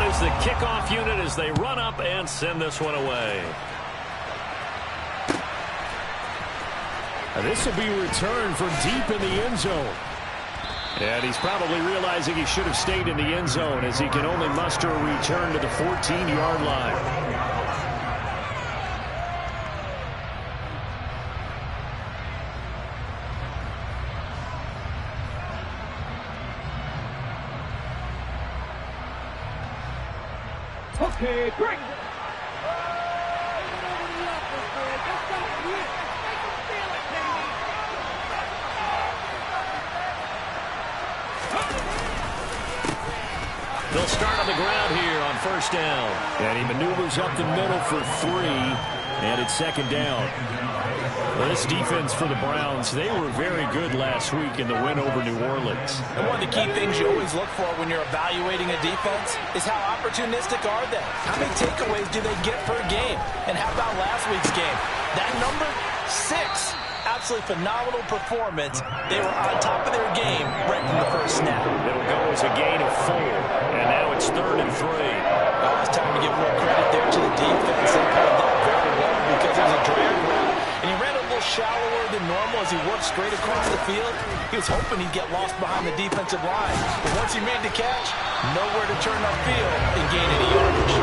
is the kickoff unit as they run up and send this one away. This will be returned from deep in the end zone. And he's probably realizing he should have stayed in the end zone as he can only muster a return to the 14-yard line. Okay, great. They'll start on the ground here on first down. And he maneuvers up the middle for 3, and it's second down. Well, this defense for the Browns, they were very good last week in the win over New Orleans. And one of the key things you always look for when you're evaluating a defense is how opportunistic are they? How many takeaways do they get per game? And how about last week's game? That number, 6. Absolutely phenomenal performance. They were on top of their game right from the first snap. It'll go as a gain of 4, and now it's 3rd and 3. Oh, it's time to give more credit there to the defense. They played that very well because it was a drag route, and he ran a little shallower than normal as he worked straight across the field. He was hoping he'd get lost behind the defensive line, but once he made the catch, nowhere to turn upfield and gain any yardage.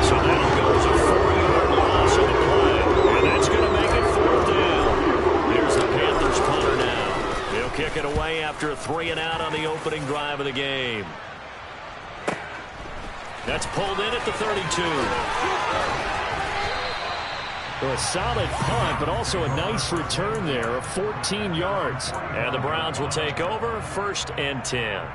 So now it goes a 4-yard loss on the play, and that's going to make it 4th down. Here's the Panthers punter now. He'll kick it away after a 3-and-out on the opening drive of the game. That's pulled in at the 32. Well, a solid punt, but also a nice return there of 14 yards. And the Browns will take over 1st and 10.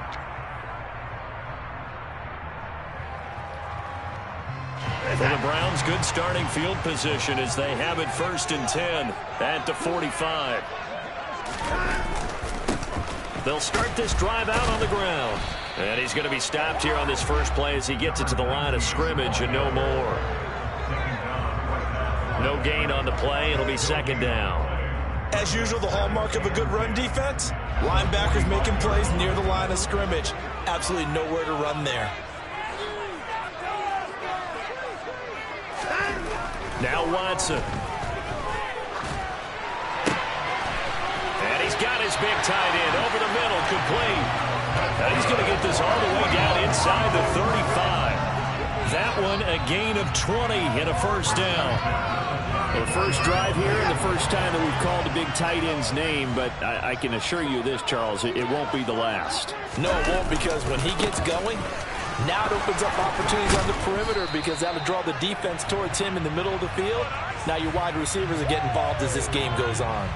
For the Browns, good starting field position as they have it 1st and 10 at the 45. They'll start this drive out on the ground. And he's going to be stopped here on this first play as he gets it to the line of scrimmage and no more. No gain on the play. It'll be 2nd down. As usual, the hallmark of a good run defense, linebackers making plays near the line of scrimmage. Absolutely nowhere to run there. Now Watson. And he's got his big tight end over the middle, complete. And he's going to get this all the way down inside the 35. That one a gain of 20 and a 1st down. The first drive here and the first time that we've called a big tight end's name, but I can assure you this, Charles, it won't be the last. No, it won't, because when he gets going, now it opens up opportunities on the perimeter because that'll draw the defense towards him in the middle of the field. Now your wide receivers will get involved as this game goes on.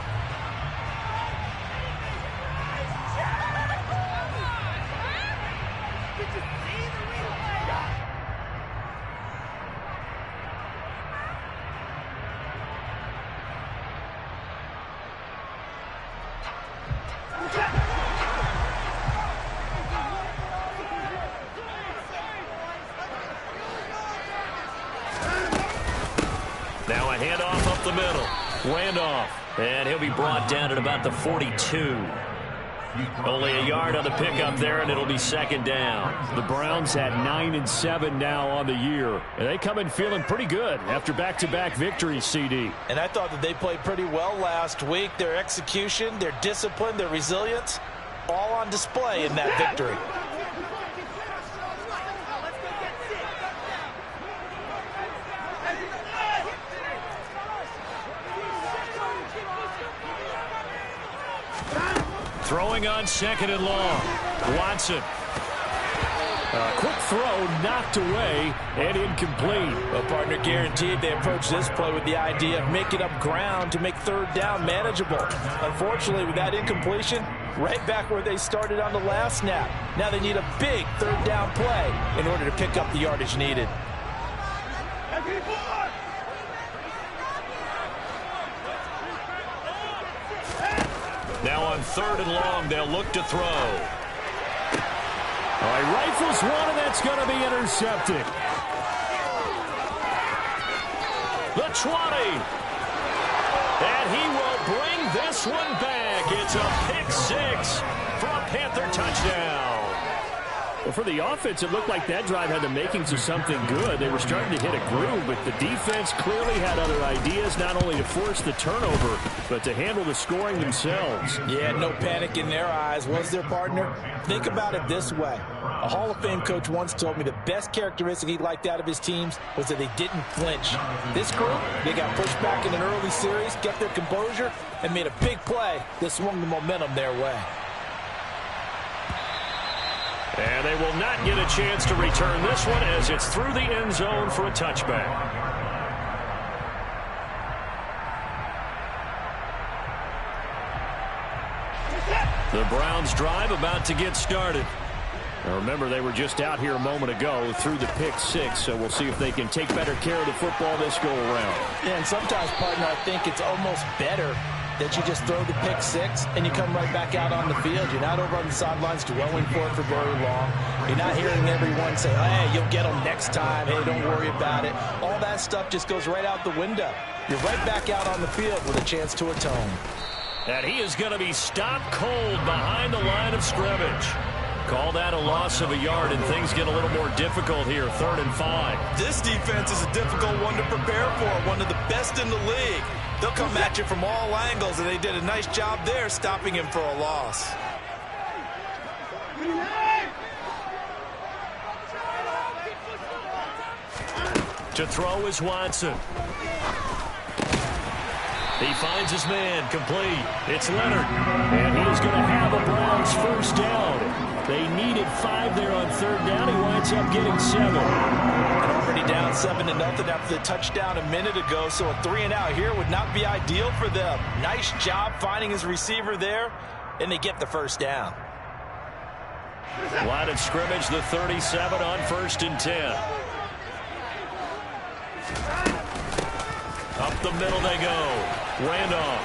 Now a handoff up the middle. Randolph. And he'll be brought down at about the 42. Only a yard on the pickup there, and it'll be 2nd down. The Browns at 9-7 now on the year. And they come in feeling pretty good after back-to-back victories, CD. And I thought that they played pretty well last week. Their execution, their discipline, their resilience, all on display in that victory. Throwing on 2nd and long. Watson. A quick throw knocked away and incomplete. Well, partner, guaranteed they approach this play with the idea of making up ground to make 3rd down manageable. Unfortunately, with that incompletion, right back where they started on the last snap. Now they need a big 3rd down play in order to pick up the yardage needed. Now on 3rd and long, they'll look to throw. All right, rifles one, and that's going to be intercepted. The 20. And he will bring this one back. It's a pick 6 for a Panther touchdown. Well, for the offense, it looked like that drive had the makings of something good. They were starting to hit a groove, but the defense clearly had other ideas, not only to force the turnover, but to handle the scoring themselves. Yeah, no panic in their eyes, was their partner? Think about it this way. A Hall of Fame coach once told me the best characteristic he liked out of his teams was that they didn't flinch. This group, they got pushed back in an early series, kept their composure, and made a big play that swung the momentum their way. And they will not get a chance to return this one as it's through the end zone for a touchback. The Browns drive about to get started. Now remember, they were just out here a moment ago through the pick six, so we'll see if they can take better care of the football this go around. Yeah, and sometimes, partner, I think it's almost better that you just throw the pick six and you come right back out on the field. You're not over on the sidelines dwelling for it for very long. You're not hearing everyone say, hey, you'll get them next time. Hey, don't worry about it. All that stuff just goes right out the window. You're right back out on the field with a chance to atone. And he is going to be stopped cold behind the line of scrimmage. Call that a loss of a yard, and things get a little more difficult here, 3rd and 5. This defense is a difficult one to prepare for, one of the best in the league. They'll come at you from all angles, and they did a nice job there stopping him for a loss. To throw is Watson. He finds his man, complete. It's Leonard. And he is going to have a Browns first down. They needed 5 there on 3rd down. He winds up getting 7. And already down 7-0 after the touchdown a minute ago, so a 3-and-out here would not be ideal for them. Nice job finding his receiver there, and they get the first down. Line of scrimmage, the 37 on 1st and 10. Up the middle they go. Randolph.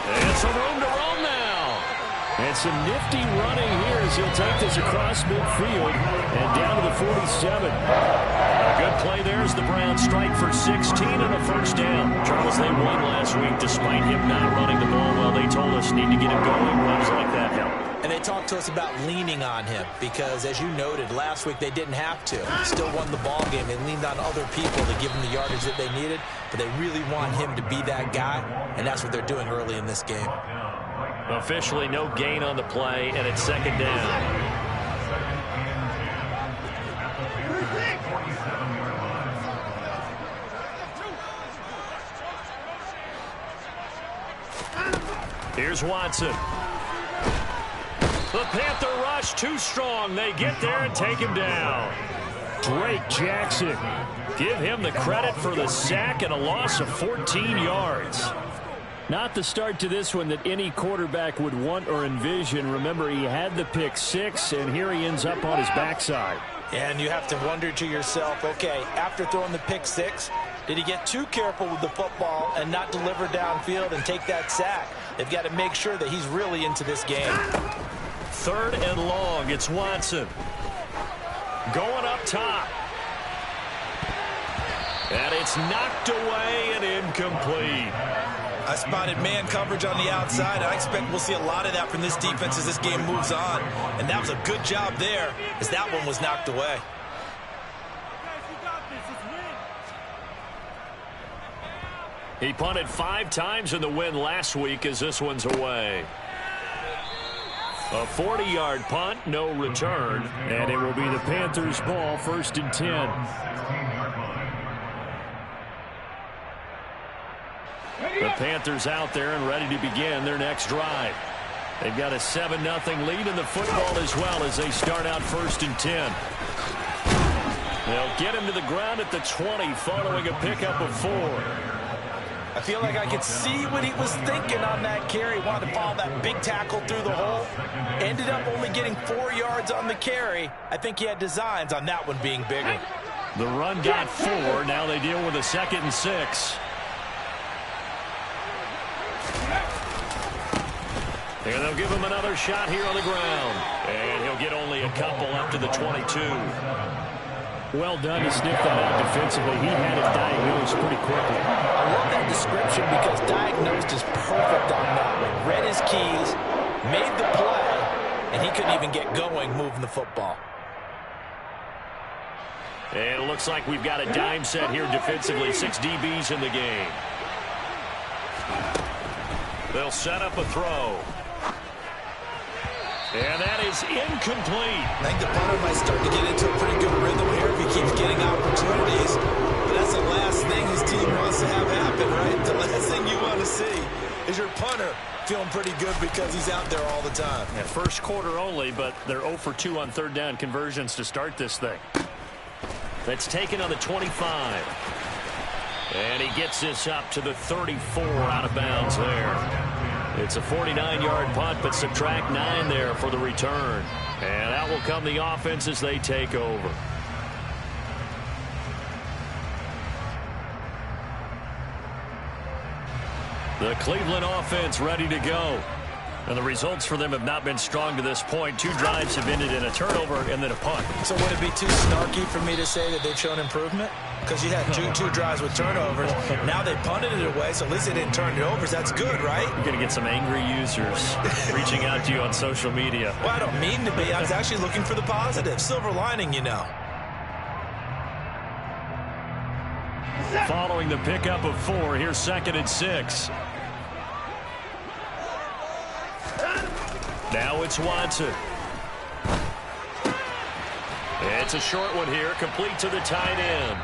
And some room to roam now. And some nifty running here as he'll take this across midfield and down to the 47. A good play there as the Browns strike for 16 and a first down. Charles, they won last week despite him not running the ball well. They told us need to get him going. Runs like that help. And they talked to us about leaning on him because, as you noted, last week they didn't have to. They still won the ball game. They leaned on other people to give them the yardage that they needed, but they really want him to be that guy, and that's what they're doing early in this game. Officially no gain on the play, and it's 2nd down. Here's Watson. The Panther rush too strong. They get there and take him down. Drake Jackson. Give him the credit for the sack and a loss of 14 yards. Not the start to this one that any quarterback would want or envision. Remember, he had the pick 6, and here he ends up on his backside. And you have to wonder to yourself, okay, after throwing the pick 6, did he get too careful with the football and not deliver downfield and take that sack? They've got to make sure that he's really into this game. 3rd and long. It's Watson. Going up top. And it's knocked away and incomplete. I spotted man coverage on the outside. I expect we'll see a lot of that from this defense as this game moves on. And that was a good job there as that one was knocked away. He punted 5 times in the win last week as this one's away. A 40-yard punt, no return. And it will be the Panthers' ball, 1st and 10. The Panthers out there and ready to begin their next drive. They've got a 7-0 lead in the football as well as they start out 1st and 10. They'll get him to the ground at the 20 following a pickup of 4. I feel like I could see what he was thinking on that carry. Wanted to follow that big tackle through the hole. Ended up only getting 4 yards on the carry. I think he had designs on that one being bigger. The run got 4. Now they deal with a 2nd and 6. And they'll give him another shot here on the ground. And he'll get only a couple up to the 22. Well done to sniff that out defensively. He had it diagnosed pretty quickly. I love that description because diagnosed is perfect on that one. Read his keys, made the play, and he couldn't even get going moving the football. And it looks like we've got a dime set here defensively. 6 DBs in the game. They'll set up a throw. And that is incomplete. I think the punter might start to get into a pretty good rhythm here if he keeps getting opportunities. But that's the last thing his team wants to have happen, right? The last thing you want to see is your punter feeling pretty good because he's out there all the time. Yeah, first quarter only, but they're 0 for 2 on third down conversions to start this thing. That's taken on the 25. And he gets this up to the 34 out of bounds there. It's a 49-yard punt, but subtract 9 there for the return. And out will come the offense as they take over. The Cleveland offense ready to go. And the results for them have not been strong to this point. 2 drives have ended in a turnover and then a punt. So would it be too snarky for me to say that they've shown improvement? Because you had two drives with turnovers. Now they punted it away, so at least they didn't turn it over. So that's good, right? You're going to get some angry users reaching out to you on social media. Well, I don't mean to be. I was actually looking for the positive. Silver lining, you know. Following the pickup of 4, here's 2nd and 6. Now it's Watson. It's a short one here, complete to the tight end.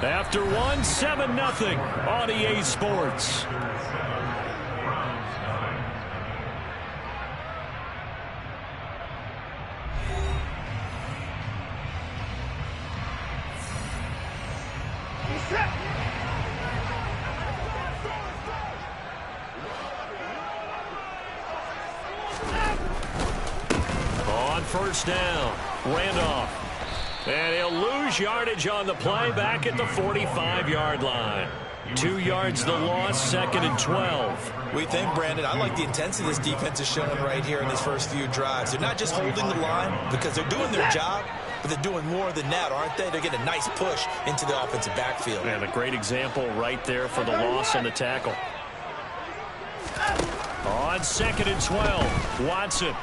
After 1, 7-0 on EA Sports. On first down, Randolph. And he'll lose yardage on the play back at the 45-yard line. 2 yards the loss, 2nd and 12. We think, Brandon, I like the intensity this defense is showing right here in these first few drives. They're not just holding the line because they're doing their job, but they're doing more than that, aren't they? They're getting a nice push into the offensive backfield. And a great example right there for the loss and the tackle. On 2nd and 12, Watson.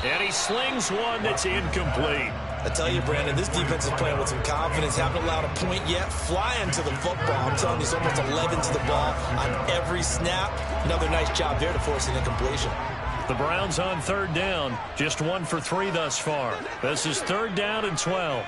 And he slings one that's incomplete. I tell you, Brandon, this defense is playing with some confidence. Haven't allowed a point yet. Flying to the football. I'm telling you, it's almost 11 to the ball on every snap. Another nice job there to force an incompletion. The Browns on 3rd down. Just 1 for 3 thus far. This is 3rd down and 12.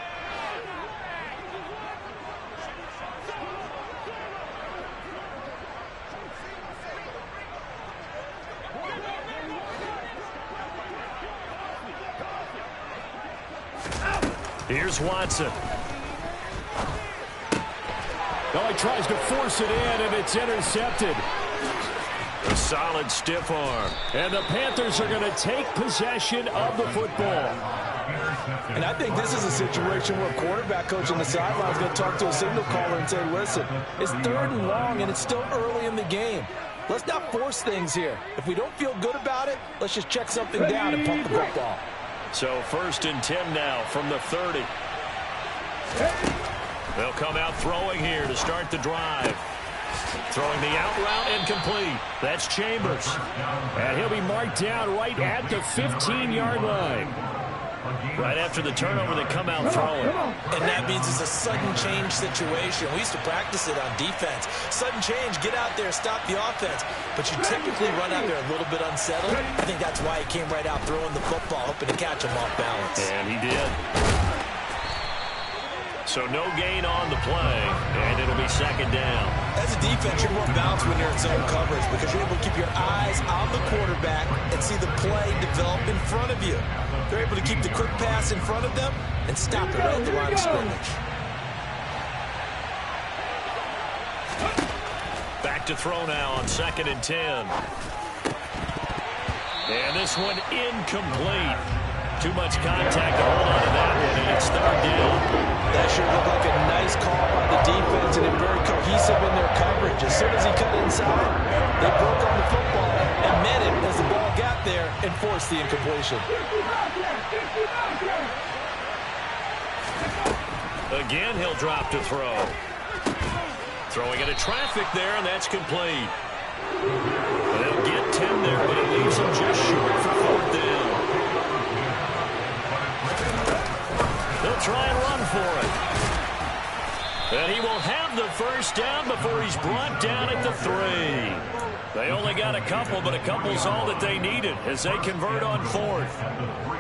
Here's Watson. Oh, he tries to force it in, and it's intercepted. A solid stiff arm. And the Panthers are going to take possession of the football. And I think this is a situation where a quarterback coach on the sideline is going to talk to a signal caller and say, listen, it's 3rd and long, and it's still early in the game. Let's not force things here. If we don't feel good about it, let's just check something down and pump the football. So 1st and 10 now from the 30. They'll come out throwing here to start the drive. Throwing the out route incomplete. That's Chambers. And he'll be marked down right at the 15-yard line. Right after the turnover, they come out throwing. And that means it's a sudden change situation. We used to practice it on defense. Sudden change, get out there, stop the offense. But you typically run out there a little bit unsettled. I think that's why he came right out throwing the football, hoping to catch him off balance. And he did. So no gain on the play, and it'll be 2nd down. As a defense, you're more balanced when you're in zone coverage because you're able to keep your eyes on the quarterback and see the play develop in front of you. They're able to keep the quick pass in front of them and stop it right at the line of scrimmage. Back to throw now on 2nd and 10. And this one incomplete. Too much contact to hold on to that one, and it's 3rd down. That sure looked like a nice call by the defense, and they're very cohesive in their coverage. As soon as he cut inside, they broke on the football and met him as the ball got there and forced the incompletion. Again, he'll drop to throw. Throwing into traffic there, and that's complete. They'll get 10 there, but it leaves them just short for 4th down. for it. And he will have the first down before he's brought down at the 3. They only got a couple, but a couple's all that they needed as they convert on 4th.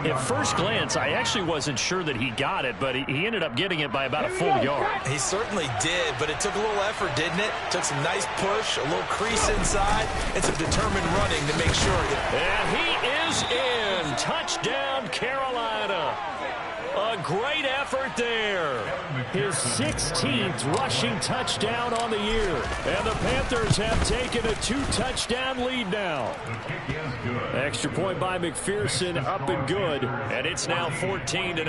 At first glance, I actually wasn't sure that he got it, but he ended up getting it by about a full yard. He certainly did, but it took a little effort, didn't it? Took some nice push, a little crease inside, and some determined running to make sure. And he is in. Touchdown, Carolina. A great effort there. His 16th rushing touchdown on the year. And the Panthers have taken a 2-touchdown lead now. Extra point by McPherson, up and good. And it's now 14-0.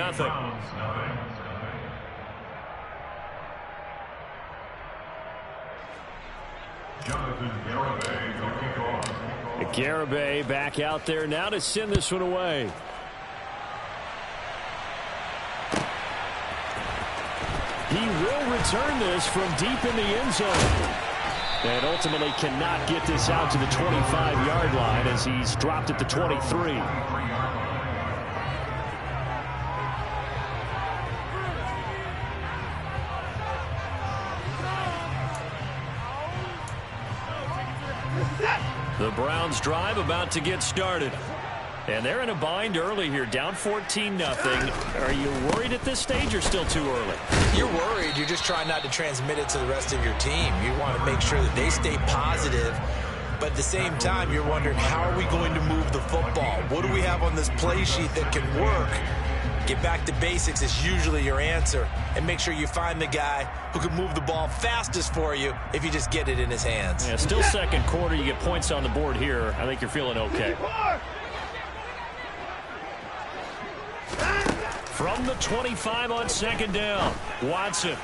Garibay back out there now to send this one away. He will return this from deep in the end zone. And ultimately cannot get this out to the 25-yard line as he's dropped at the 23. The Browns drive about to get started. And they're in a bind early here, down 14-0. Are you worried at this stage or still too early? You're worried. You're just trying not to transmit it to the rest of your team. You want to make sure that they stay positive. But at the same time, you're wondering, how are we going to move the football? What do we have on this play sheet that can work? Get back to basics is usually your answer. And make sure you find the guy who can move the ball fastest for you if you just get it in his hands. Yeah, still second quarter. You get points on the board here. I think you're feeling okay. From the 25 on second down, Watson.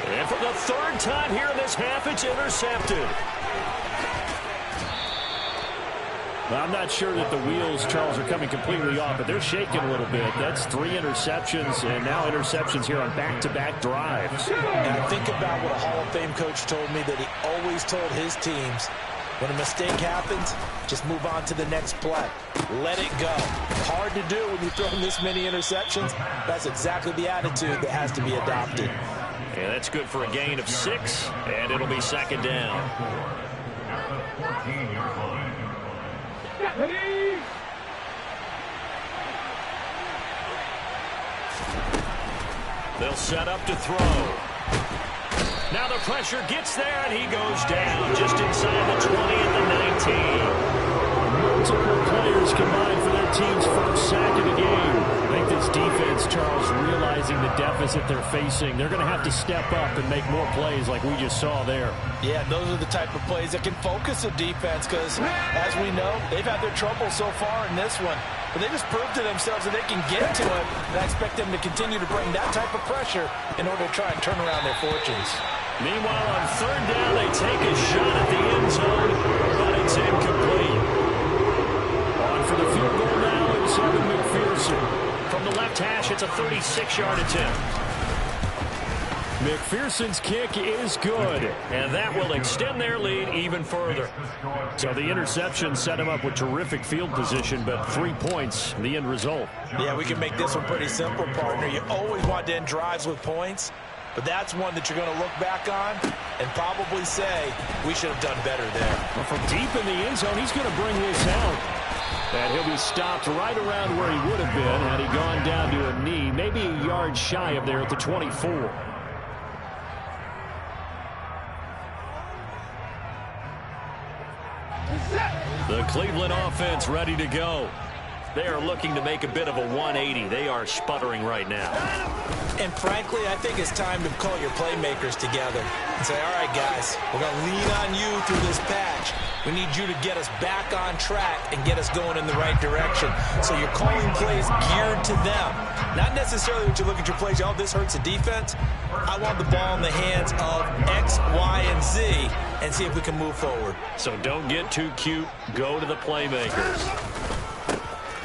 And for the 3rd time here in this half, it's intercepted. Well, I'm not sure that the wheels, Charles, are coming completely off, but they're shaking a little bit. That's 3 interceptions, and now interceptions here on back-to-back drives. And I think about what a Hall of Fame coach told me that he always told his teams, when a mistake happens, just move on to the next play. Let it go. Hard to do when you throw this many interceptions. That's exactly the attitude that has to be adopted. And that's good for a gain of 6, and it'll be second down. They'll set up to throw. Now the pressure gets there, and he goes down just inside the 20 at the 19. Multiple players combined for their team's first sack of the game. I think this defense, Charles, realizing the deficit they're facing, they're going to have to step up and make more plays like we just saw there. Yeah, those are the type of plays that can focus a defense because, as we know, they've had their trouble so far in this one. But they just proved to themselves that they can get to it, and I expect them to continue to bring that type of pressure in order to try and turn around their fortunes. Meanwhile, on 3rd down, they take a shot at the end zone, but it's incomplete. On for the field goal now is Evan McPherson. From the left hash, it's a 36-yard attempt. McPherson's kick is good. And that will extend their lead even further. So the interception set him up with terrific field position, but 3 points, the end result. Yeah, we can make this one pretty simple, partner. You always want to end drives with points, but that's one that you're going to look back on and probably say, we should have done better there. Well, from deep in the end zone, he's going to bring this out. And he'll be stopped right around where he would have been had he gone down to a knee, maybe a yard shy of there at the 24. The Cleveland offense ready to go. They are looking to make a bit of a 180. They are sputtering right now. And frankly, I think it's time to call your playmakers together and say, all right, guys, we're going to lean on you through this patch. We need you to get us back on track and get us going in the right direction. So you're calling plays geared to them. Not necessarily when you look at your plays, oh, this hurts the defense. I want the ball in the hands of X, Y, and Z and see if we can move forward. So don't get too cute. Go to the playmakers.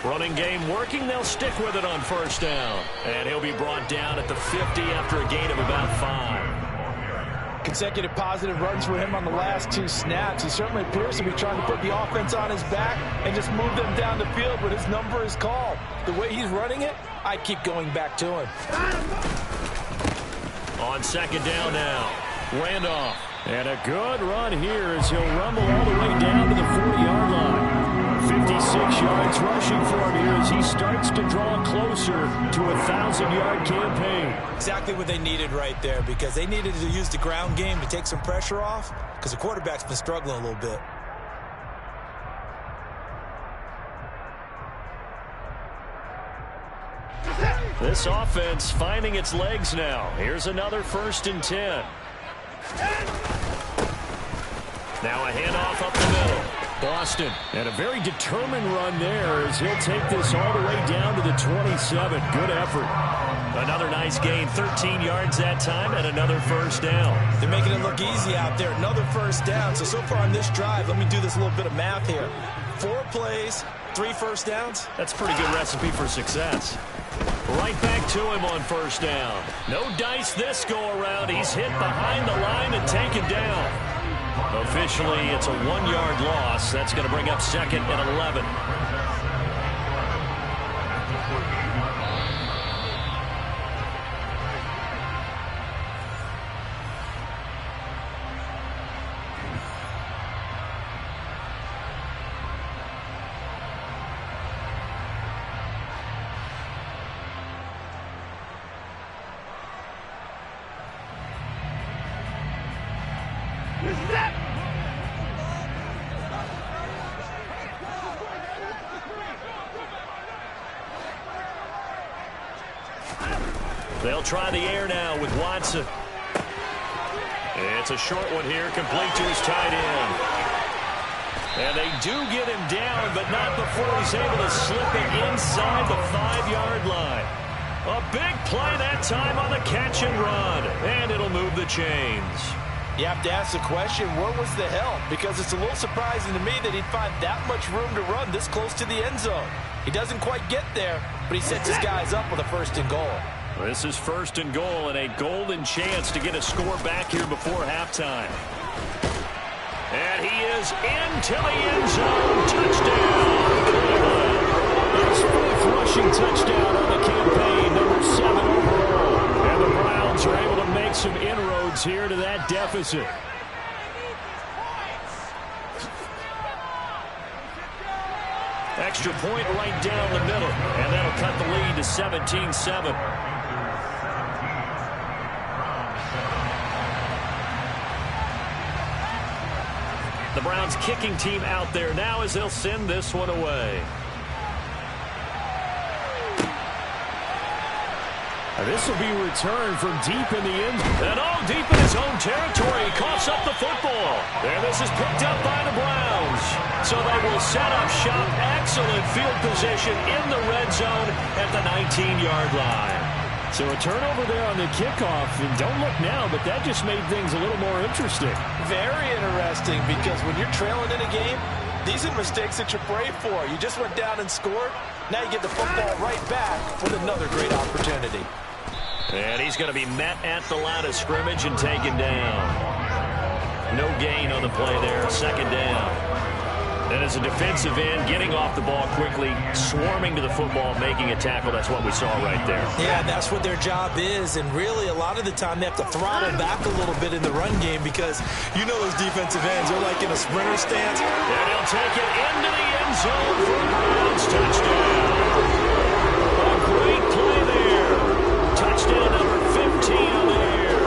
Running game working. They'll stick with it on 1st down. And he'll be brought down at the 50 after a gain of about 5. Consecutive positive runs for him on the last 2 snaps. He certainly appears to be trying to put the offense on his back and just move them down the field, but his number is called. The way he's running it, I keep going back to him. On second down now, Randolph. And a good run here as he'll rumble all the way down to the 40-yard line. 56 yards rushing for him here as he starts to draw closer to a 1,000-yard campaign. Exactly what they needed right there, because they needed to use the ground game to take some pressure off, because the quarterback's been struggling a little bit. This offense finding its legs now. Here's another 1st and 10. Now a handoff up the middle. Boston. And a very determined run there as he'll take this all the way down to the 27. Good effort. Another nice gain. 13 yards that time and another 1st down. They're making it look easy out there. Another 1st down. So far on this drive, let me do this little bit of math here. 4 plays, 3 1st downs. That's a pretty good recipe for success. Right back to him on 1st down. No dice this go-around. He's hit behind the line and taken down. Officially, it's a 1-yard loss. That's going to bring up 2nd and 11. They'll try the air now with Watson. It's a short one here, complete to his tight end. And they do get him down, but not before he's able to slip it inside the 5-yard line. A big play that time on the catch and run, and it'll move the chains. You have to ask the question, where was the help? Because it's a little surprising to me that he'd find that much room to run this close to the end zone. He doesn't quite get there, but he sets his guys up with a 1st and goal. This is 1st and goal and a golden chance to get a score back here before halftime. And he is into the end zone. Touchdown, Cleveland. His 4th rushing touchdown on the campaign, number 7 overall. And the Browns are able to make some inroads here to that deficit. Extra point right down the middle, and that'll cut the lead to 17-7. The Browns kicking team out there now as they'll send this one away. This will be returned from deep in the end. And deep in his own territory. He coughs up the football. And this is picked up by the Browns. So they will set up shop. Excellent field position in the red zone at the 19-yard line. So a turnover there on the kickoff, and don't look now, but that just made things a little more interesting. Very interesting, because when you're trailing in a game, these are mistakes that you pray for. You just went down and scored. Now you get the football right back with another great opportunity. And he's going to be met at the line of scrimmage and taken down. No gain on the play there, 2nd down. And as a defensive end, getting off the ball quickly, swarming to the football, making a tackle. That's what we saw right there. Yeah, that's what their job is. And really, a lot of the time, they have to throttle back a little bit in the run game because you know those defensive ends are like in a sprinter stance. And he'll take it into the end zone for a Browns touchdown. A great play there. Touchdown number 15 on the air.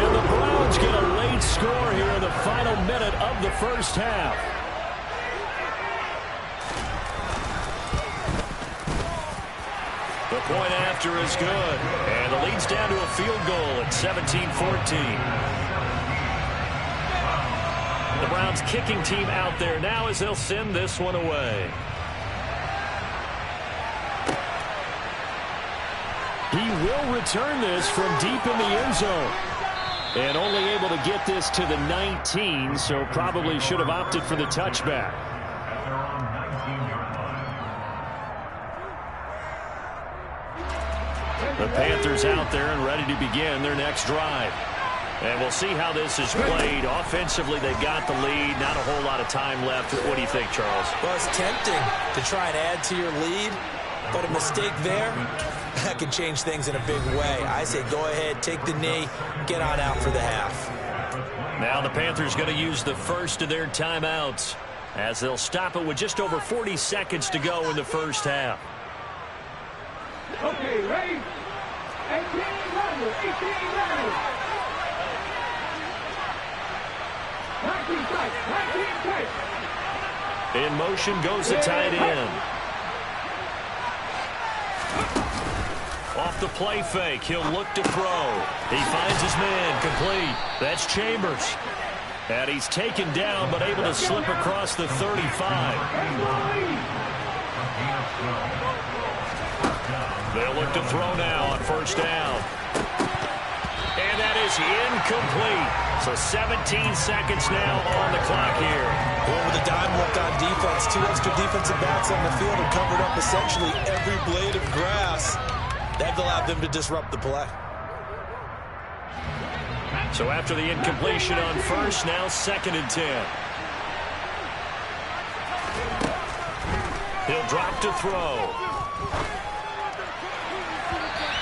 And the Browns get a late score here in the final minute of the 1st half. The point after is good. And the lead's down to a field goal at 17-14. The Browns kicking team out there now as they'll send this one away. He will return this from deep in the end zone. And only able to get this to the 19, so probably should have opted for the touchback. The Panthers out there and ready to begin their next drive. And we'll see how this is played. Offensively, they've got the lead. Not a whole lot of time left. What do you think, Charles? Well, it's tempting to try and add to your lead, but a mistake there, that can change things in a big way. I say go ahead, take the knee, get on out for the half. Now the Panthers going to use the first of their timeouts as they'll stop it with just over 40 seconds to go in the first half. Okay, ready? 18 runners, 18 runners. 19 tight, 19 tight. In motion goes the tight end. Off the play fake, he'll look to throw. He finds his man, complete. That's Chambers. And he's taken down, but able to slip across the 35. They'll look to throw now on first down. And that is incomplete. So 17 seconds now on the clock here. Well, with the dime work on defense, 2 extra defensive backs on the field have covered up essentially every blade of grass. That allowed them to disrupt the play. So after the incompletion on first, now 2nd and 10. He'll drop to throw.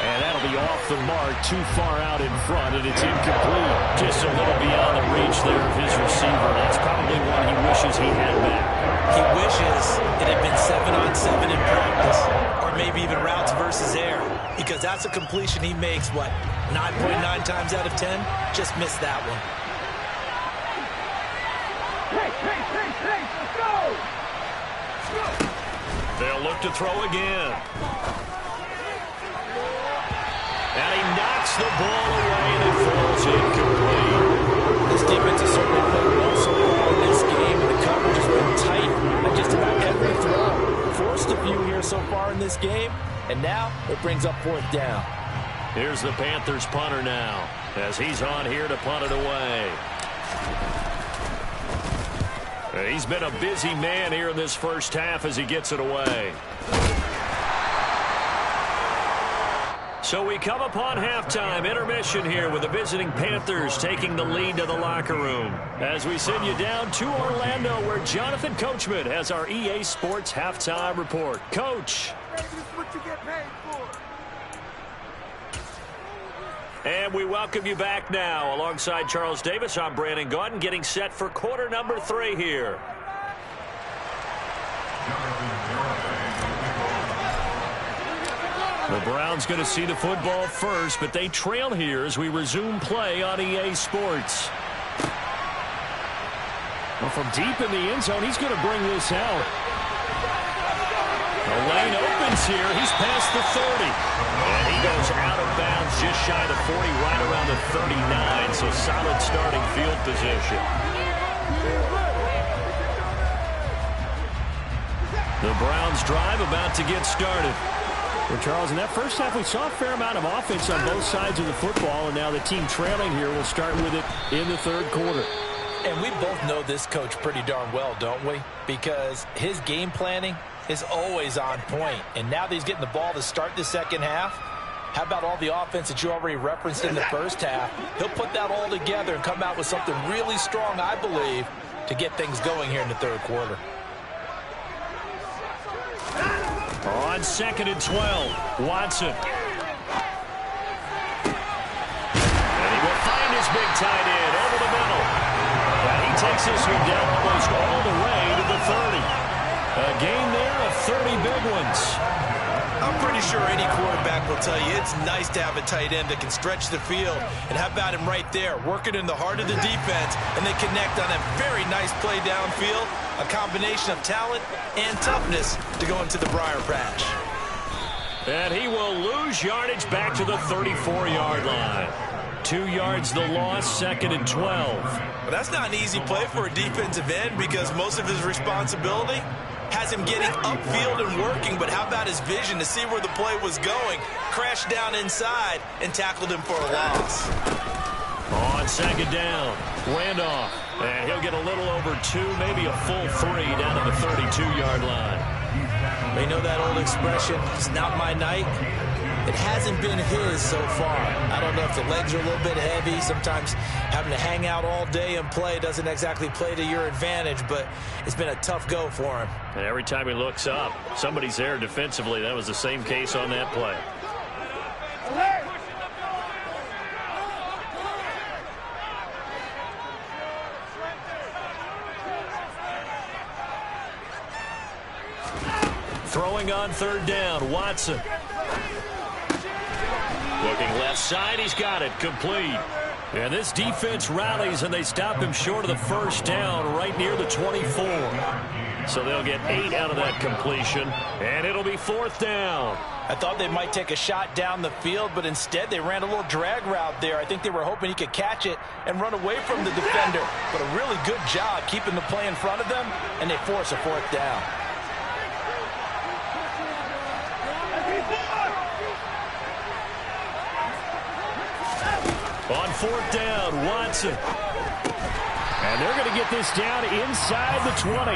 And that'll be off the mark, too far out in front, and it's incomplete. Just a little beyond the reach there of his receiver. That's probably one he wishes he had back. He wishes it had been 7-on-7 in practice, or maybe even routes versus air, because that's a completion he makes, 9.9 times out of 10? Just missed that one. Hey, let's go! They'll look to throw again. And he knocks the ball away, and it falls incomplete. This defense has certainly played well so far in this game, and the coverage has been tight at just about every throw. Forced a few here so far in this game, and now it brings up 4th down. Here's the Panthers punter now, as he's on here to punt it away. He's been a busy man here in this first half as he gets it away. So we come upon halftime, intermission here with the visiting Panthers taking the lead to the locker room. As we send you down to Orlando, where Jonathan Coachman has our EA Sports halftime report. Coach. This is what you get paid for. And we welcome you back now. Alongside Charles Davis, I'm Brandon Gaudin, getting set for quarter number 3 here. The Browns going to see the football first, but they trail here as we resume play on EA Sports. Well, from deep in the end zone, he's going to bring this out. The lane opens here. He's past the 30. And he goes out of bounds just shy of the 40, right around the 39. So solid starting field position. The Browns drive about to get started. Well, Charles, in that first half, we saw a fair amount of offense on both sides of the football, and now the team trailing here will start with it in the 3rd quarter. And we both know this coach pretty darn well, don't we? Because his game planning is always on point. And now that he's getting the ball to start the second half, how about all the offense that you already referenced in the first half? He'll put that all together and come out with something really strong, I believe, to get things going here in the 3rd quarter. On 2nd and 12, Watson. And he will find his big tight end over the middle. And he takes this one down almost all the way to the 30. A gain there of 30 big ones. I'm pretty sure any quarterback will tell you it's nice to have a tight end that can stretch the field. And how about him right there, working in the heart of the defense, and they connect on a very nice play downfield, a combination of talent and toughness to go into the briar patch. And he will lose yardage back to the 34-yard line. 2 yards the loss, 2nd and 12. Well, that's not an easy play for a defensive end because most of his responsibility has him getting upfield and working, but how about his vision to see where the play was going, crashed down inside, and tackled him for a loss. On 2nd down, Randolph, and he'll get a little over 2, maybe a full 3 down to the 32-yard line. They know that old expression, it's not my night. it hasn't been his so far. I don't know if the legs are a little bit heavy. Sometimes having to hang out all day and play doesn't exactly play to your advantage, but it's been a tough go for him. And every time he looks up, somebody's there defensively. That was the same case on that play. Throwing on third down, Watson. Looking left side, he's got it, complete. And this defense rallies, and they stop him short of the first down right near the 24. So they'll get 8 out of that completion, and it'll be fourth down. I thought they might take a shot down the field, but instead they ran a little drag route there. I think they were hoping he could catch it and run away from the defender. But a really good job keeping the play in front of them, and they force a fourth down. On fourth down, Watson. And they're going to get this down inside the 20.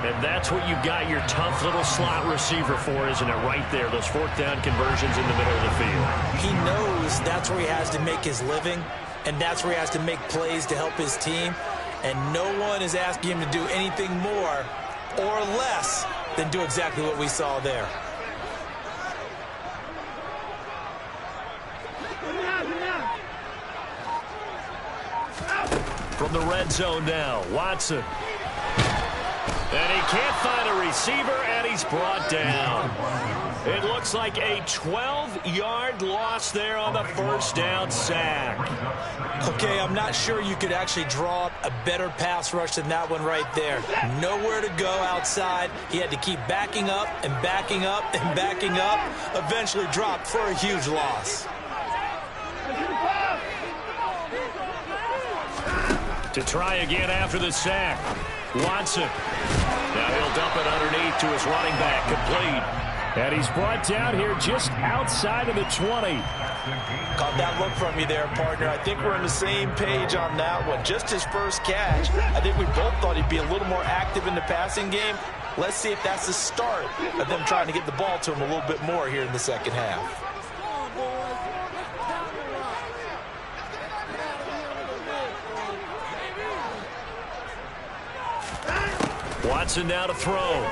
And that's what you got your tough little slot receiver for, isn't it? Right there, those fourth down conversions in the middle of the field. He knows that's where he has to make his living, and that's where he has to make plays to help his team. And no one is asking him to do anything more or less than do exactly what we saw there. From the red zone now, Watson. And he can't find a receiver, and he's brought down. It looks like a 12-yard loss there on the first down sack. Okay, I'm not sure you could actually draw a better pass rush than that one right there. Nowhere to go outside. He had to keep backing up and backing up and backing up. Eventually dropped for a huge loss. To try again after the sack. Watson. Now he'll dump it underneath to his running back, complete. And he's brought down here just outside of the 20. Caught that look from you there, partner. I think we're on the same page on that one. Just his first catch. I think we both thought he'd be a little more active in the passing game. Let's see if that's the start of them trying to get the ball to him a little bit more here in the second half. Watson now to throw.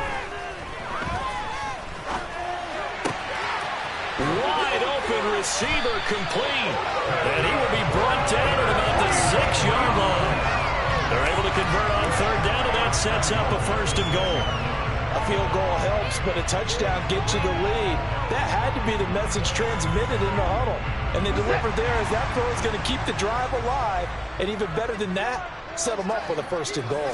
Wide open receiver, complete. And he will be brought down at about the 6-yard line. They're able to convert on third down, and that sets up a first and goal. A field goal helps, but a touchdown gets you the lead. That had to be the message transmitted in the huddle. And they delivered there as that throw is going to keep the drive alive. And even better than that, set them up with a first and goal.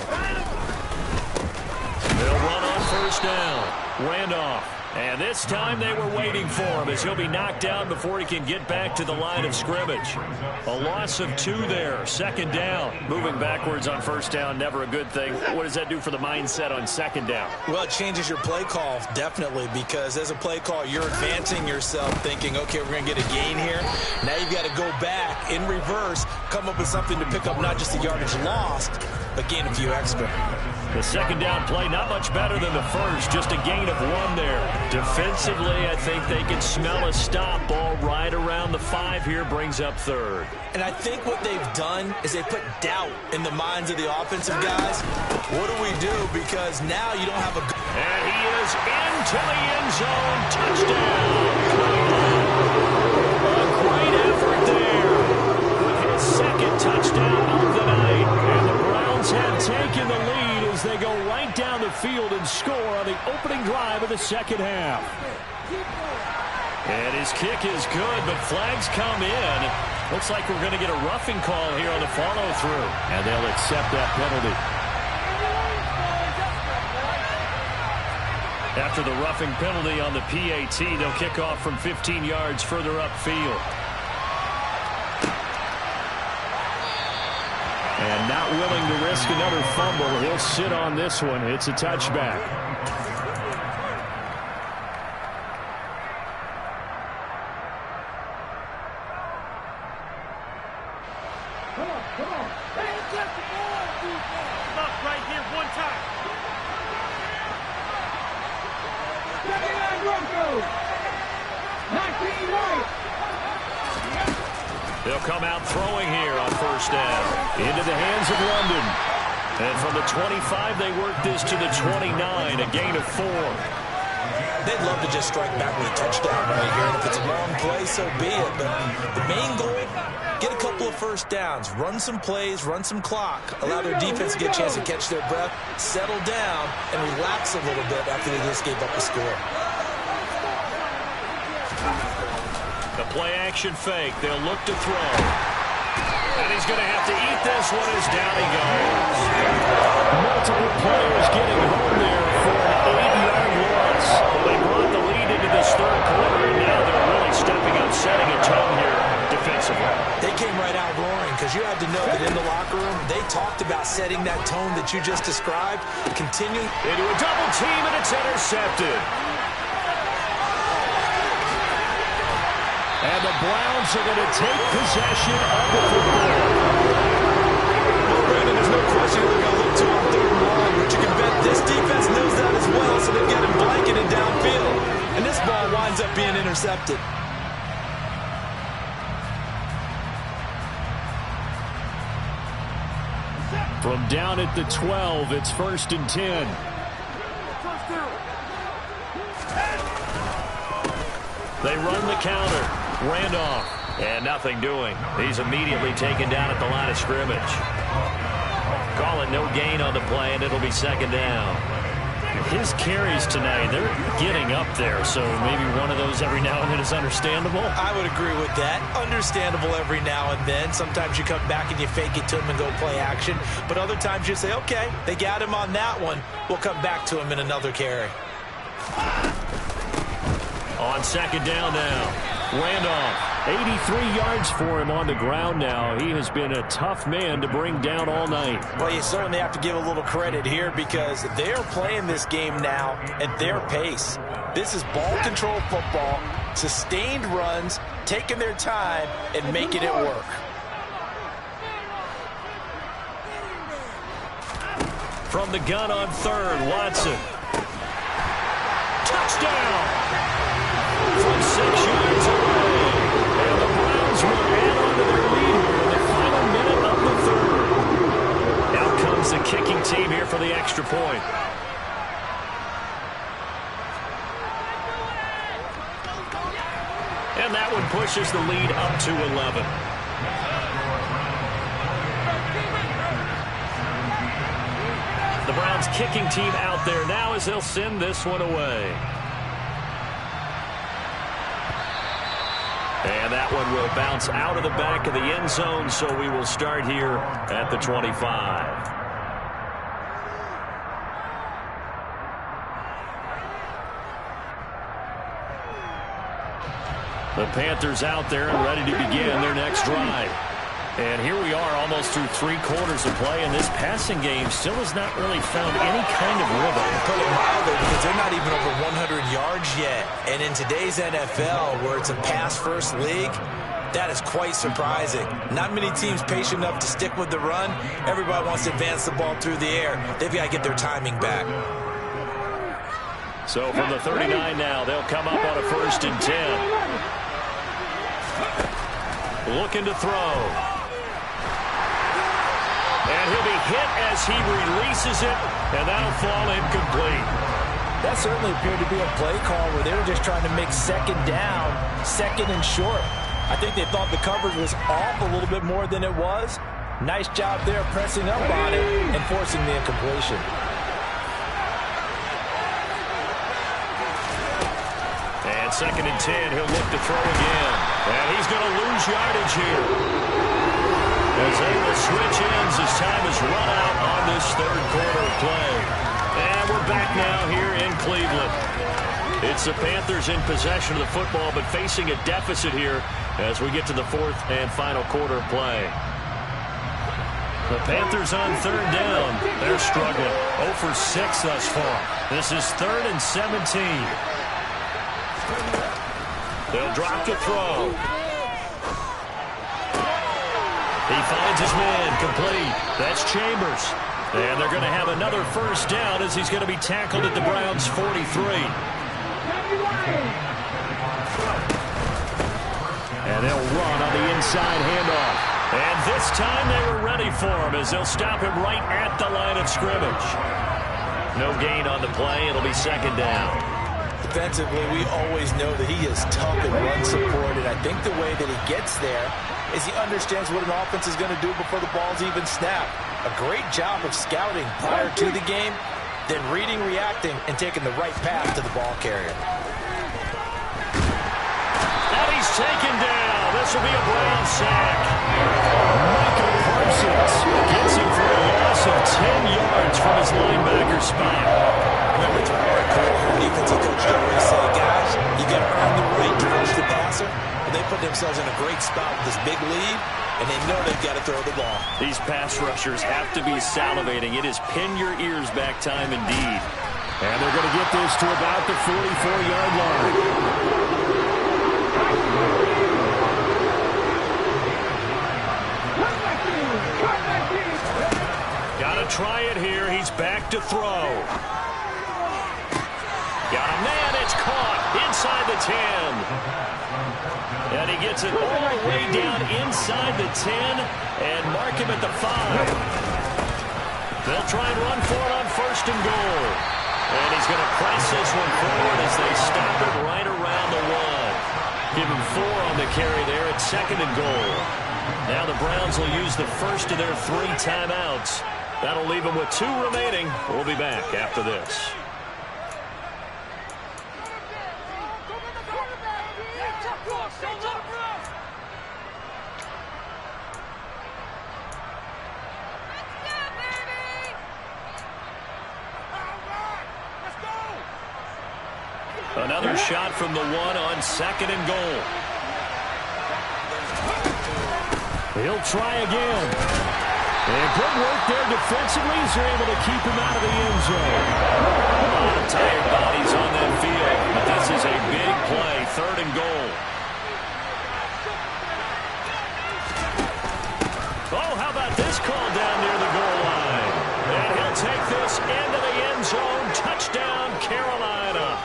They'll run on first down. Randolph. And this time they were waiting for him as he'll be knocked down before he can get back to the line of scrimmage. A loss of 2 there. Second down. Moving backwards on first down, never a good thing. What does that do for the mindset on second down? Well, it changes your play call, definitely, because as a play call, you're advancing yourself thinking, okay, we're going to get a gain here. Now you've got to go back in reverse, come up with something to pick up not just the yardage lost, but gain a few extra. The second down play, not much better than the first, just a gain of 1 there. Defensively, I think they can smell a stop ball right around the 5 here, brings up third. And I think what they've done is they put doubt in the minds of the offensive guys. What do we do? Because now you don't have a... And he is into the end zone. Touchdown. A great effort there with his second touchdown of the night. And the Browns have taken the lead as they go right down the field and score on the opening drive of the second half. And his kick is good, but flags come in. Looks like we're going to get a roughing call here on the follow-through. And they'll accept that penalty. After the roughing penalty on the PAT, they'll kick off from 15 yards further upfield. And not willing to risk another fumble, he'll sit on this one. It's a touchback. Come on. Hey, just the ball. Stop right here one time. They'll come out throwing here on first down. Into the hands of London. And from the 25, they work this to the 29, a gain of 4. They'd love to just strike back with a touchdown right here. And if it's a long play, so be it. But the main goal, get a couple of first downs, run some plays, run some clock, allow their defense to get a chance to catch their breath, settle down, and relax a little bit after they just gave up a score. The play-action fake. They'll look to throw. And he's going to have to eat this one as down he goes. Multiple players getting home there for an 8-yard loss. Well, they brought the lead into this third quarter, and now they're really stepping up, setting a tone here defensively. They came right out roaring because you had to know that in the locker room, they talked about setting that tone that you just described. Continue into a double team, and it's intercepted. And the Browns are going to take possession of the football. Well, Brandon, there's no question they're going to look to on third and long, but you can bet this defense knows that as well, so they've got him blanketed downfield. And this ball winds up being intercepted. From down at the 12, it's 1st and 10. They run the counter. Randolph, and nothing doing. He's immediately taken down at the line of scrimmage. Call it no gain on the play, and it'll be 2nd down. His carries tonight, they're getting up there, so maybe one of those every now and then is understandable. I would agree with that. Understandable every now and then. Sometimes you come back and you fake it to him and go play action, but other times you say, okay, they got him on that one. We'll come back to him in another carry. On 2nd down now. Randolph, 83 yards for him on the ground now. He has been a tough man to bring down all night. Well, you certainly have to give a little credit here because they're playing this game now at their pace. This is ball control football, sustained runs, taking their time, and making it work. From the gun on 3rd, Watson. Touchdown! From 6 yards away. And the Browns will add on to their lead here in the final minute of the 3rd. Out comes the kicking team here for the extra point. And that one pushes the lead up to 11. The Browns kicking team out there now as they'll send this one away. And that one will bounce out of the back of the end zone, so we will start here at the 25. The Panthers out there and ready to begin their next drive. And here we are almost through 3 quarters of play, and this passing game still has not really found any kind of rhythm. Put it mildly, because they're not even over 100 yards yet. And in today's NFL, where it's a pass-first league, that is quite surprising. Not many teams patient enough to stick with the run. Everybody wants to advance the ball through the air. They've got to get their timing back. So from the 39 now, they'll come up on a 1st and 10. Looking to throw. And he'll be hit as he releases it, and that'll fall incomplete. That certainly appeared to be a play call where they were just trying to make 2nd down, 2nd and short. I think they thought the coverage was off a little bit more than it was. Nice job there pressing up on it and forcing the incompletion. And 2nd and 10, he'll look to throw again. And he's going to lose yardage here. As they will switch ends as time is run out on this 3rd quarter of play. And we're back now here in Cleveland. It's the Panthers in possession of the football, but facing a deficit here as we get to the 4th and final quarter of play. The Panthers on 3rd down. They're struggling. 0 for 6 thus far. This is 3rd and 17. They'll drop to throw. He finds his man, complete. That's Chambers. And they're going to have another 1st down as he's going to be tackled at the Browns' 43. And they'll run on the inside handoff. And this time they were ready for him as they'll stop him right at the line of scrimmage. No gain on the play. It'll be second down. Defensively, we always know that he is tough and run support, and I think the way that he gets there is he understands what an offense is going to do before the ball's even snapped. A great job of scouting prior to the game, then reading, reacting, and taking the right path to the ball carrier. And he's taken down. This will be a Brown sack. Michael Parsons gets him for a loss of 10 yards from his linebacker spot. Remember, it's part of career defensive coach always say, guys, you got to earn the right to rush the passer. And they put themselves in a great spot with this big lead, and they know they've got to throw the ball. These pass rushers have to be salivating. It is pin your ears back time indeed. And they're going to get this to about the 44-yard line. Got to try it here. He's back to throw. Got a man. It's caught inside the 10. And he gets it all the way down inside the 10 and mark him at the 5. They'll try and run for it on first and goal. And he's going to press this one forward as they stop it right around the 1. Give him 4 on the carry there at second and goal. Now the Browns will use the first of their 3 timeouts. That'll leave them with 2 remaining. We'll be back after this. Another shot from the 1 on second and goal. He'll try again. And good work there defensively as they're able to keep him out of the end zone. A lot of tired bodies on that field, but this is a big play, third and goal. Oh, how about this call down near the goal line? And he'll take this into the end zone. Touchdown, Carolina.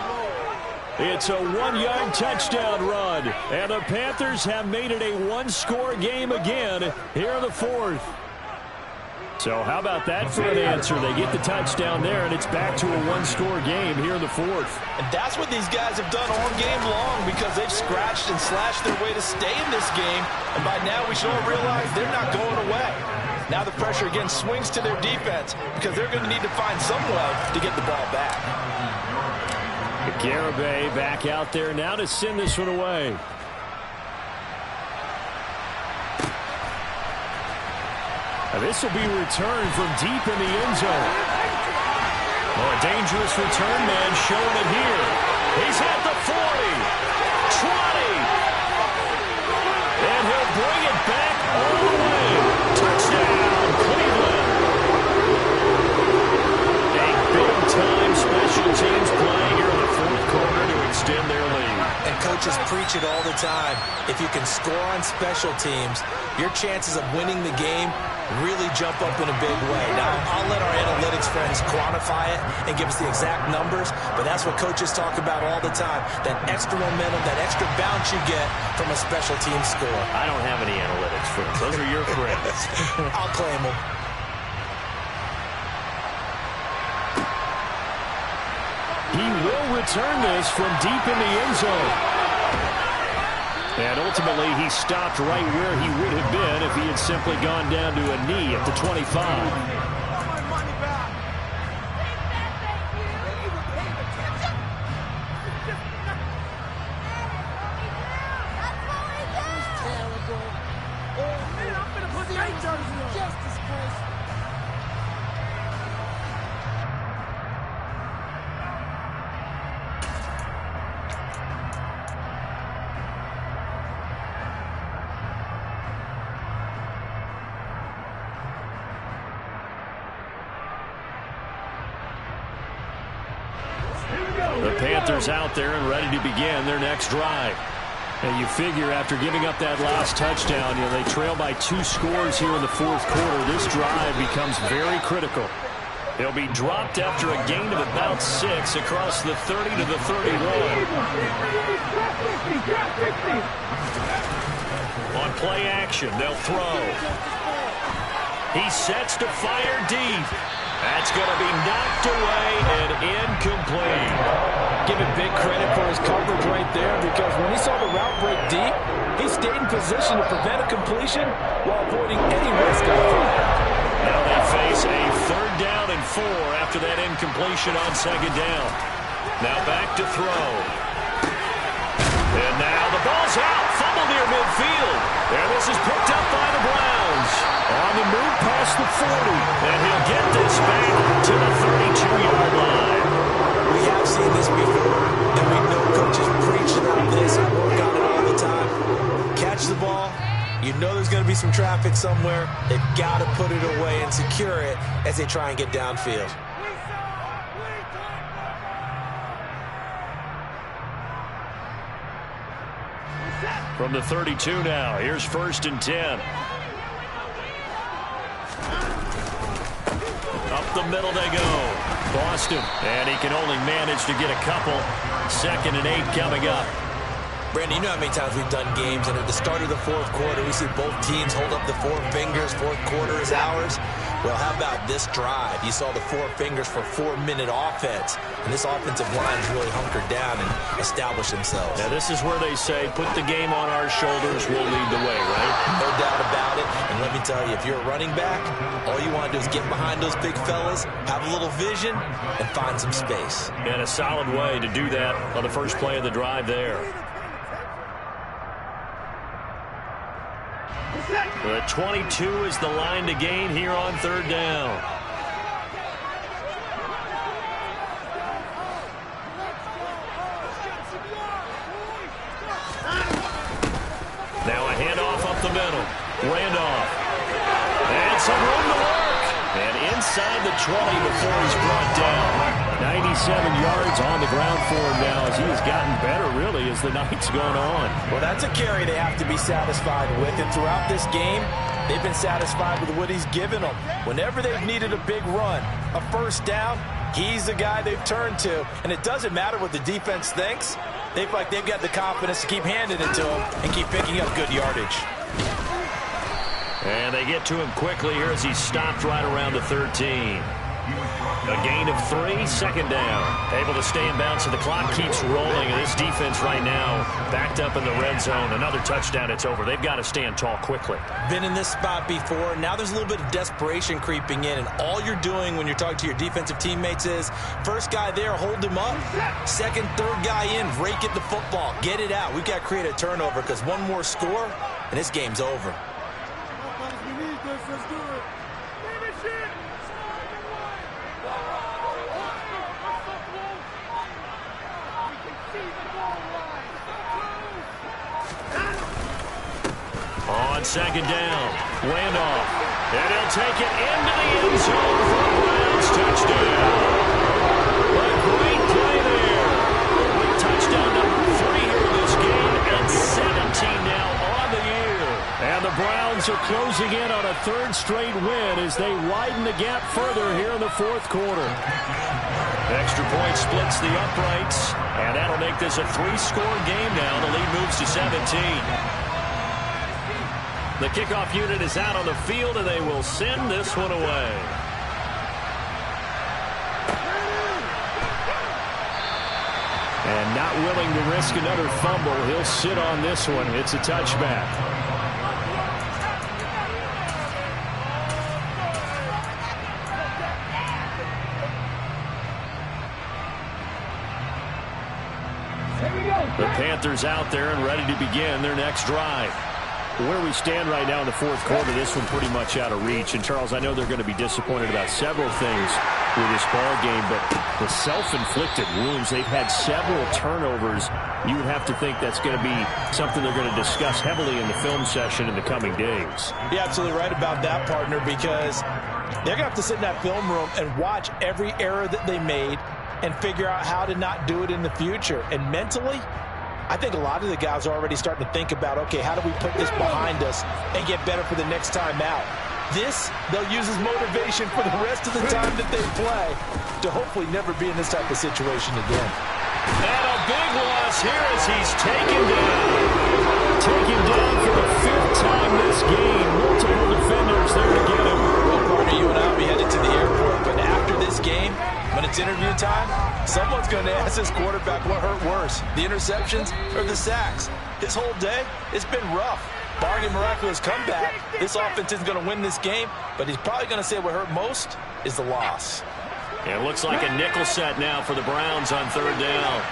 It's a 1-yard touchdown run. And the Panthers have made it a 1-score game again here in the 4th. So how about that for an answer? They get the touchdown there, and it's back to a 1-score game here in the 4th. And that's what these guys have done all game long because they've scratched and slashed their way to stay in this game. And by now we should all realize they're not going away. Now the pressure again swings to their defense because they're going to need to find some way to get the ball back. Garibay back out there now to send this one away. Now this will be returned from deep in the end zone. Oh, a dangerous return man showing it here. He's at the 40, 20, and he'll bring it back all the way. Touchdown, Cleveland. A big-time special teams play here in the 4th quarter to extend their lead. And coaches preach it all the time. If you can score on special teams, your chances of winning the game really jump up in a big way. Now, I'll let our analytics friends quantify it and give us the exact numbers, but that's what coaches talk about all the time, that extra momentum, that extra bounce you get from a special team score. I don't have any analytics friends. Those are your friends. I'll claim them. He will return this from deep in the end zone. And ultimately, he stopped right where he would have been if he had simply gone down to a knee at the 25. The Panthers out there and ready to begin their next drive. And you figure after giving up that last touchdown, they trail by 2 scores here in the 4th quarter. This drive becomes very critical. He'll be dropped after a gain of about 6 across the 30 to the 31. On play action, they'll throw. He sets to fire deep. That's going to be knocked away and incomplete. Give him big credit for his coverage right there, because when he saw the route break deep, he stayed in position to prevent a completion while avoiding any risk on fire. Now they face a 3rd down and 4 after that incompletion on 2nd down. Now back to throw. And now the ball's out. Fumble near midfield. And this is picked up by the Browns. On the move past the 40. And he'll get this back to the 32-yard line. We have seen this before, and we know coaches preach about this and work on it all the time. Catch the ball. You know there's going to be some traffic somewhere. They've got to put it away and secure it as they try and get downfield. From the 32 now, here's 1st and 10. Up the middle they go. Boston, and he can only manage to get a couple. 2nd and 8 coming up. Brandon, you know how many times we've done games, and at the start of the 4th quarter, we see both teams hold up the 4 fingers. 4th quarter is ours. Well, how about this drive? You saw the 4 fingers for 4-minute offense, and this offensive line has really hunkered down and established themselves. Now, this is where they say, put the game on our shoulders, we'll lead the way, right? No doubt about it, and let me tell you, if you're a running back, all you want to do is get behind those big fellas, have a little vision, and find some space. And a solid way to do that on the first play of the drive there. The 22 is the line to gain here on 3rd down. Now a handoff up the middle. Randolph. And some room to work. And inside the 20 before he's brought down. 97 yards on the ground for him now as he has gotten better, really, as the night's gone on. Well, that's a carry they have to be satisfied with. And throughout this game, they've been satisfied with what he's given them. Whenever they've needed a big run, a 1st down, he's the guy they've turned to. And it doesn't matter what the defense thinks. They feel like they've got the confidence to keep handing it to him and keep picking up good yardage. And they get to him quickly here as he's stopped right around the 13. A gain of 3, 2nd down. Able to stay in bounds, so the clock keeps rolling. And this defense right now backed up in the red zone. Another touchdown, it's over. They've got to stand tall quickly. Been in this spot before. Now there's a little bit of desperation creeping in. And all you're doing when you're talking to your defensive teammates is, first guy there, hold him up. 2nd, 3rd guy in, rake at the football. Get it out. We've got to create a turnover because one more score, and this game's over. Let's do it. Finish it. On 2nd down, Randolph. And he'll take it into the end zone for a Browns touchdown. A great play there. With touchdown number 3 here in this game, and 17 now on the year. And the Browns are closing in on a 3rd straight win as they widen the gap further here in the 4th quarter. Extra point splits the uprights, and that'll make this a 3-score game now. The lead moves to 17. The kickoff unit is out on the field, and they will send this one away. And not willing to risk another fumble, he'll sit on this one. It's a touchback. The Panthers out there and ready to begin their next drive. Where we stand right now in the 4th quarter, this one pretty much out of reach. And, Charles, I know they're going to be disappointed about several things with this ball game, but the self-inflicted wounds, they've had several turnovers. You would have to think that's going to be something they're going to discuss heavily in the film session in the coming days. You're absolutely right about that, partner, because they're going to have to sit in that film room and watch every error that they made and figure out how to not do it in the future. And mentally, I think a lot of the guys are already starting to think about, okay, how do we put this behind us and get better for the next time out? This, they'll use as motivation for the rest of the time that they play to hopefully never be in this type of situation again. And a big loss here as he's taken down. Taken down for the 5th in this game. Multiple defenders there to get him. Well, partner, you and I will be headed to the airport, but after this game, when it's interview time, someone's going to ask this quarterback what hurt worse, the interceptions or the sacks. His whole day, it's been rough. Barring a miraculous comeback, this offense isn't going to win this game, but he's probably going to say what hurt most is the loss. Yeah, it looks like a nickel set now for the Browns on third down.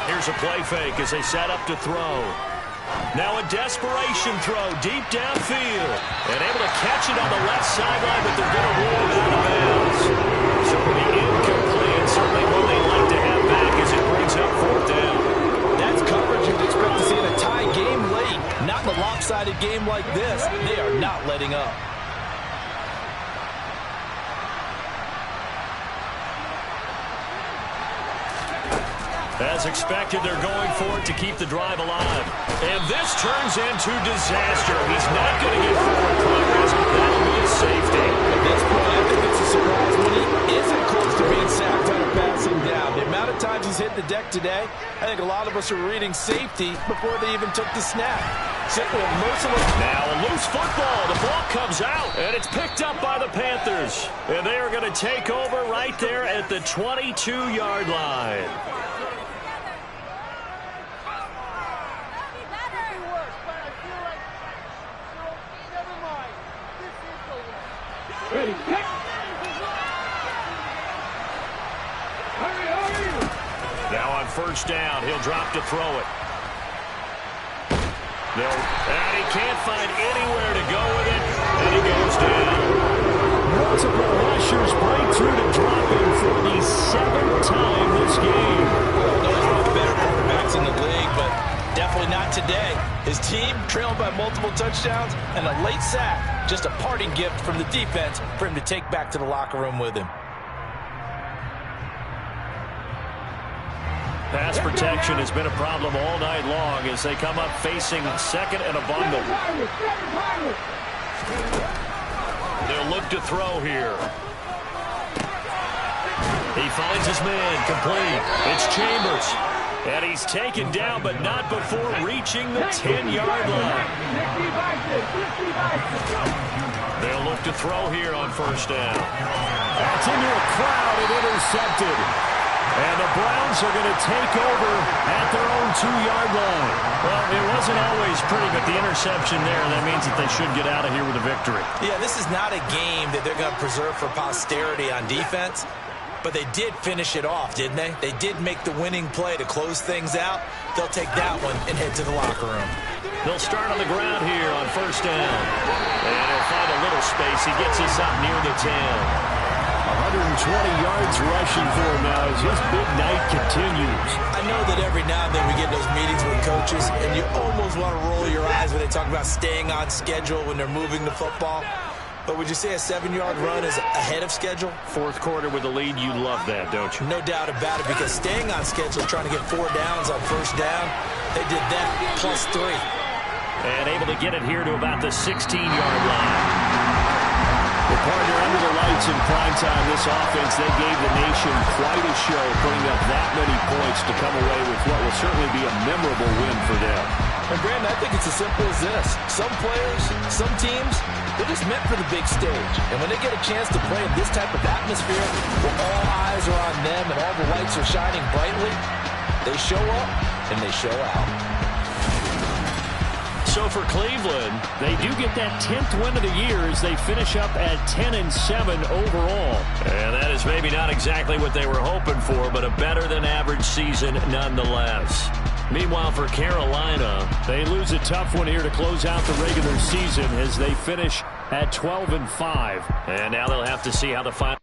Here's a play fake as they set up to throw. Now a desperation throw deep downfield. And able to catch it on the left sideline, but they're going to roll it out of bounds. So it'll be incomplete. Certainly one they'd like to have back as it brings up fourth down. That's coverage you'd expect to see in a tie game late. Not in a lopsided game like this. They are not letting up. As expected, they're going for it to keep the drive alive. And this turns into disaster. He's not going to get forward progress. That'll be a safety. At this point, I think it's a surprise when he isn't close to being sacked on a passing down. The amount of times he's hit the deck today, I think a lot of us are reading safety before they even took the snap. Simply a merciless. Now a loose football. The ball comes out, and it's picked up by the Panthers. And they are going to take over right there at the 22-yard line. Ready, kick! Now on first down, he'll drop to throw it. And he can't find anywhere to go with it, and he goes down. Multiple rushers break through to drop him for the 7th time this game. Well, those are better quarterbacks in the league, but definitely not today. His team trailing by multiple touchdowns and a late sack. Just a parting gift from the defense for him to take back to the locker room with him. Pass protection has been a problem all night long as they come up facing second and a bundle. They'll look to throw here. He finds his man, complete. It's Chambers. And he's taken down, but not before reaching the 10-yard line. They'll look to throw here on first down. That's into a crowd and intercepted. And the Browns are going to take over at their own 2-yard line. Well, it wasn't always pretty, but the interception there, that means that they should get out of here with a victory. Yeah, this is not a game that they're going to preserve for posterity on defense. But they did finish it off, didn't they? They did make the winning play to close things out. They'll take that one and head to the locker room. They'll start on the ground here on first down. And he'll find a little space. He gets us up near the 10. 120 yards rushing for him now as his big night continues. I know that every now and then we get those meetings with coaches, and you almost want to roll your eyes when they talk about staying on schedule when they're moving the football. But would you say a 7-yard run is ahead of schedule? Fourth quarter with the lead, you love that, don't you? No doubt about it, because staying on schedule, trying to get 4 downs on first down, they did that plus 3. And able to get it here to about the 16-yard line. The partner under the lights in prime time, this offense, they gave the nation quite a show, putting up that many points to come away with what will certainly be a memorable win for them. And Brandon, I think it's as simple as this. Some players, some teams, they're just meant for the big stage. And when they get a chance to play in this type of atmosphere, where all eyes are on them and all the lights are shining brightly, they show up and they show out. So for Cleveland, they do get that 10th win of the year as they finish up at 10-7 overall. And that is maybe not exactly what they were hoping for, but a better than average season nonetheless. Meanwhile, for Carolina, they lose a tough one here to close out the regular season as they finish at 12-5. And now they'll have to see how the final